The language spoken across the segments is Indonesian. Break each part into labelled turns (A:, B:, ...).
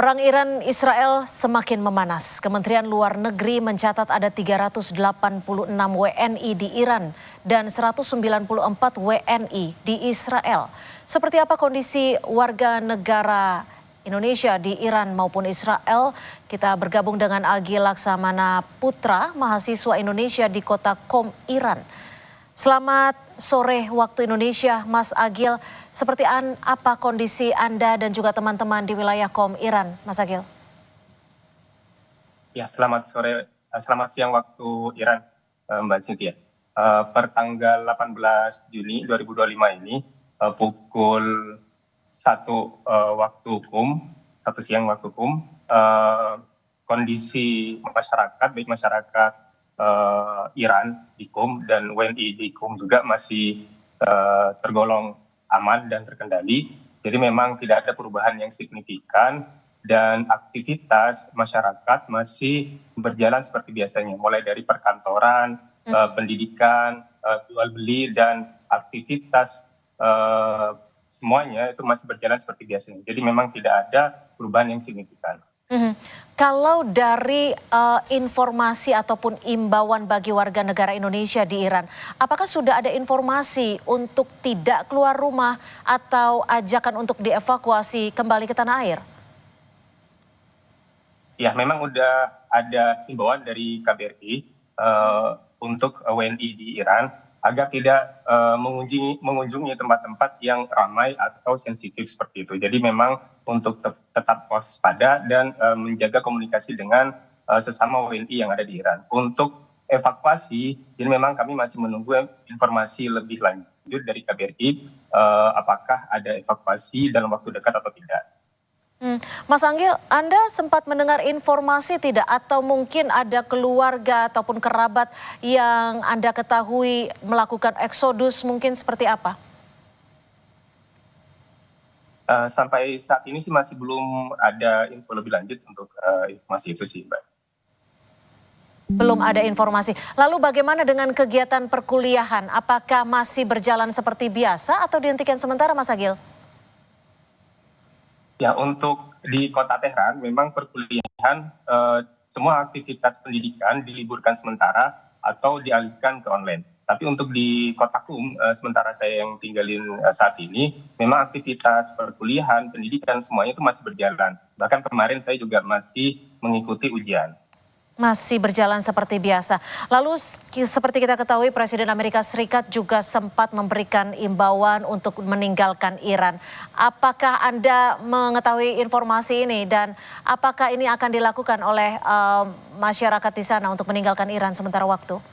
A: Perang Iran-Israel semakin memanas. Kementerian Luar Negeri mencatat ada 386 WNI di Iran dan 194 WNI di Israel. Seperti apa kondisi warga negara Indonesia di Iran maupun Israel? Kita bergabung dengan Agi Laksamana Putra, mahasiswa Indonesia di kota Qom, Iran. Selamat sore waktu Indonesia, Mas Agil. Seperti apa kondisi Anda dan juga teman-teman di wilayah Qom, Iran, Mas Agil?
B: Ya, selamat sore, selamat siang waktu Iran, Mbak Cynthia. Per tanggal 18 Juni 2025 ini, pukul 1 waktu Qom, 1 siang waktu Qom, kondisi masyarakat, baik masyarakat Iran di Qom dan WNI di Qom juga masih tergolong aman dan terkendali. Jadi memang tidak ada perubahan yang signifikan dan aktivitas masyarakat masih berjalan seperti biasanya, mulai dari perkantoran, pendidikan, jual beli dan aktivitas semuanya itu masih berjalan seperti biasanya. Jadi memang tidak ada perubahan yang signifikan.
A: Kalau dari informasi ataupun imbauan bagi warga negara Indonesia di Iran, apakah sudah ada informasi untuk tidak keluar rumah atau ajakan untuk dievakuasi kembali ke tanah air?
B: Ya, memang sudah ada imbauan dari KBRI untuk WNI di Iran agar tidak mengunjungi tempat-tempat yang ramai atau sensitif seperti itu. Jadi memang untuk tetap waspada dan menjaga komunikasi dengan sesama WNI yang ada di Iran. Untuk evakuasi, jadi memang kami masih menunggu informasi lebih lanjut dari KBRI apakah ada evakuasi dalam waktu dekat atau tidak.
A: Mas Anggil, Anda sempat mendengar informasi tidak atau mungkin ada keluarga ataupun kerabat yang Anda ketahui melakukan eksodus mungkin seperti apa?
B: Sampai saat ini sih masih belum ada info lebih lanjut untuk informasi itu sih, Mbak.
A: Belum ada informasi. Lalu bagaimana dengan kegiatan perkuliahan? Apakah masih berjalan seperti biasa atau dihentikan sementara, Mas Agil?
B: Ya, untuk di kota Tehran memang perkuliahan semua aktivitas pendidikan diliburkan sementara atau dialihkan ke online. Tapi untuk di kota Qom, sementara saya yang tinggalin saat ini, memang aktivitas perkuliahan, pendidikan semuanya itu masih berjalan. Bahkan kemarin saya juga masih mengikuti ujian.
A: Masih berjalan seperti biasa. Lalu seperti kita ketahui Presiden Amerika Serikat juga sempat memberikan imbauan untuk meninggalkan Iran. Apakah Anda mengetahui informasi ini dan apakah ini akan dilakukan oleh masyarakat di sana untuk meninggalkan Iran sementara waktu?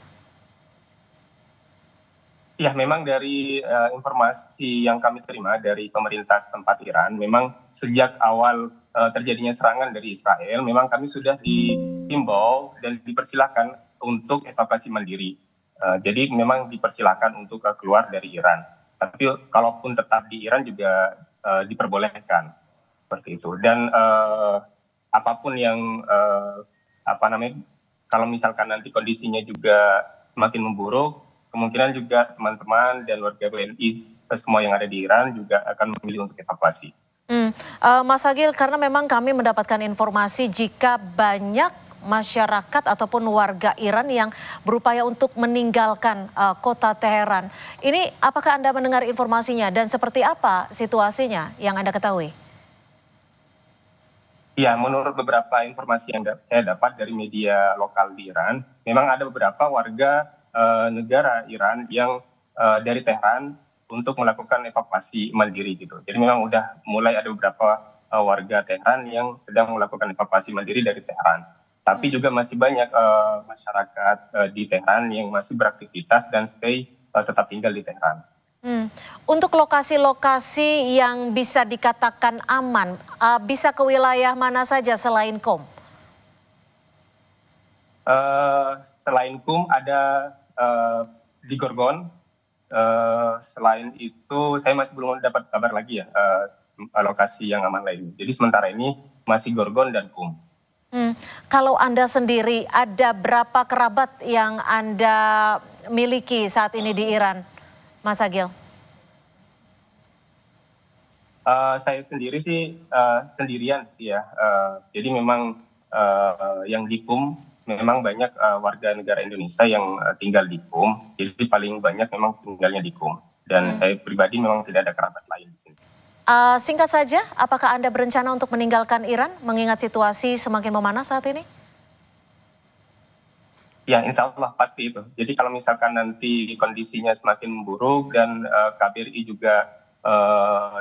B: Ya, memang dari informasi yang kami terima dari pemerintah setempat Iran, memang sejak awal terjadinya serangan dari Israel, memang kami sudah dihimbau dan dipersilakan untuk evakuasi mandiri. Jadi memang dipersilakan untuk keluar dari Iran. Tapi kalaupun tetap di Iran juga diperbolehkan seperti itu. Dan apapun yang kalau misalkan nanti kondisinya juga semakin memburuk, kemungkinan juga teman-teman dan warga WNI semua yang ada di Iran juga akan memilih untuk evakuasi.
A: Mas Agil, karena memang kami mendapatkan informasi jika banyak masyarakat ataupun warga Iran yang berupaya untuk meninggalkan kota Teheran. Ini apakah Anda mendengar informasinya dan seperti apa situasinya yang Anda ketahui?
B: Ya, menurut beberapa informasi yang saya dapat dari media lokal di Iran, memang ada beberapa warga negara Iran yang dari Tehran untuk melakukan evakuasi mandiri gitu. Jadi memang udah mulai ada beberapa warga Tehran yang sedang melakukan evakuasi mandiri dari Tehran. Tapi juga masih banyak masyarakat di Tehran yang masih beraktivitas dan tetap tinggal di Tehran.
A: Untuk lokasi-lokasi yang bisa dikatakan aman, bisa ke wilayah mana saja selain Qom?
B: Selain Qom ada di Gorgon. Selain itu saya masih belum dapat kabar lagi ya lokasi yang aman lain. Jadi sementara ini masih Gorgon dan Qom.
A: Kalau Anda sendiri ada berapa kerabat yang Anda miliki saat ini di Iran, Mas Agil?
B: Saya sendiri sih sendirian sih ya. Jadi memang yang di PUM memang banyak warga negara Indonesia yang tinggal di PUM. Jadi paling banyak memang tinggalnya di PUM. Dan saya pribadi memang tidak ada kerabat lain di sini.
A: Singkat saja, apakah Anda berencana untuk meninggalkan Iran mengingat situasi semakin memanas saat ini?
B: Ya, insya Allah pasti itu. Jadi kalau misalkan nanti kondisinya semakin memburuk dan KBRI juga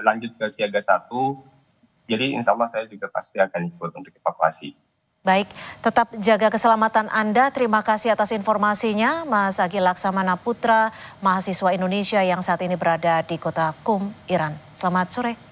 B: lanjut ke siaga 1, jadi insya Allah saya juga pasti akan ikut untuk evakuasi.
A: Baik, tetap jaga keselamatan Anda. Terima kasih atas informasinya, Mas Agil Laksamana Putra, mahasiswa Indonesia yang saat ini berada di kota Qum, Iran. Selamat sore.